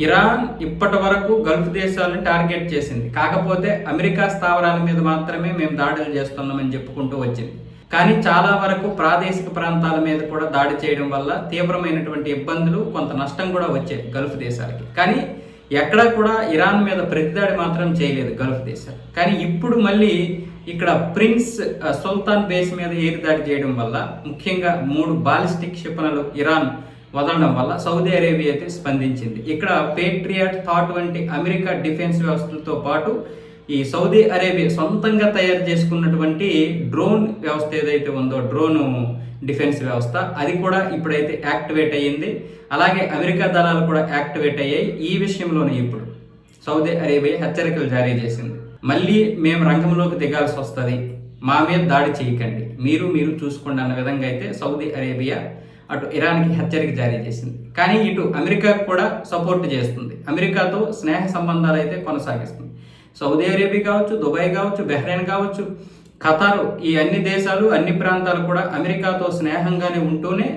Iran ఇప్పటి వరకు Gulf దేశాలను టార్గెట్ చేసింది. కాకపోతే అమెరికా స్థావరాల మీద మాత్రమే మేము దాడులు చేస్తున్నామని చెప్పుకుంటూ వచ్చింది. కానీ చాలా వరకు ప్రాదేశిక ప్రాంతాల మీద కూడా దాడి చేయడం వల్ల తీవ్రమైనటువంటి ఇబ్బందులు, కొంత నష్టం కూడా వచ్చాయి గల్ఫ్ దేశాలకి. కానీ ఎక్కడా కూడా ఇరాన్ మీద ప్రతిదాడి మాత్రం చేయలేదు గల్ఫ్ దేశాలు. కానీ ఇప్పుడు మళ్ళీ ఇక్కడ ప్రిన్స్ సుల్తాన్ బేస్ మీద ఎయిర్ దాడి చేయడం వల్ల, ముఖ్యంగా 3 బాలిస్టిక్ క్షిపణులు ఇరాన్ వదలడం వల్ల సౌదీ అరేబియా అయితే స్పందించింది. ఇక్కడ పేట్రియాట్, థాట్ వంటి అమెరికా డిఫెన్స్ వ్యవస్థలతో పాటు ఈ సౌదీ అరేబియా సొంతంగా తయారు చేసుకున్నటువంటి డ్రోన్ వ్యవస్థ ఏదైతే ఉందో, డ్రోన్ డిఫెన్స్ వ్యవస్థ, అది కూడా ఇప్పుడైతే యాక్టివేట్ అయ్యింది. అలాగే అమెరికా దళాలు కూడా యాక్టివేట్ అయ్యాయి. ఈ విషయంలోనే ఇప్పుడు సౌదీ అరేబియా హెచ్చరికలు జారీ చేసింది. మళ్ళీ మేము రంగంలోకి దిగాల్సి వస్తుంది, మా మీద దాడి చేయకండి, మీరు చూసుకోండి అన్న విధంగా అయితే సౌదీ అరేబియా అటు ఇరాన్కి హెచ్చరిక జారీ చేసింది. కానీ ఇటు అమెరికా కూడా సపోర్ట్ చేస్తుంది. అమెరికాతో స్నేహ సంబంధాలు అయితే కొనసాగిస్తుంది. సౌదీ అరేబియా కావచ్చు, దుబాయ్ కావచ్చు, బహ్రెయిన్ కావచ్చు, ఖతారు, ఈ అన్ని దేశాలు, అన్ని ప్రాంతాలు కూడా అమెరికాతో స్నేహంగానే ఉంటూనే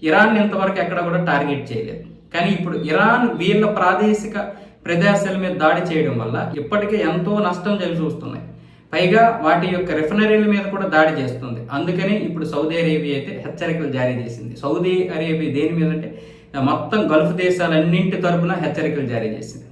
ఇరాన్ ఇంతవరకు ఎక్కడ కూడా టార్గెట్ చేయలేదు. కానీ ఇప్పుడు ఇరాన్ వీళ్ళ ప్రాదేశిక ప్రదేశాల మీద దాడి చేయడం వల్ల ఇప్పటికే ఎంతో నష్టం చూస్తున్నాయి. పైగా వాటి యొక్క రిఫైనరీల మీద కూడా దాడి చేస్తుంది. అందుకని ఇప్పుడు సౌదీ అరేబియా అయితే హెచ్చరికలు జారీ చేసింది. సౌదీ అరేబియా దేని మీద అంటే మొత్తం గల్ఫ్ దేశాలన్నింటి తరపున హెచ్చరికలు జారీ చేసింది.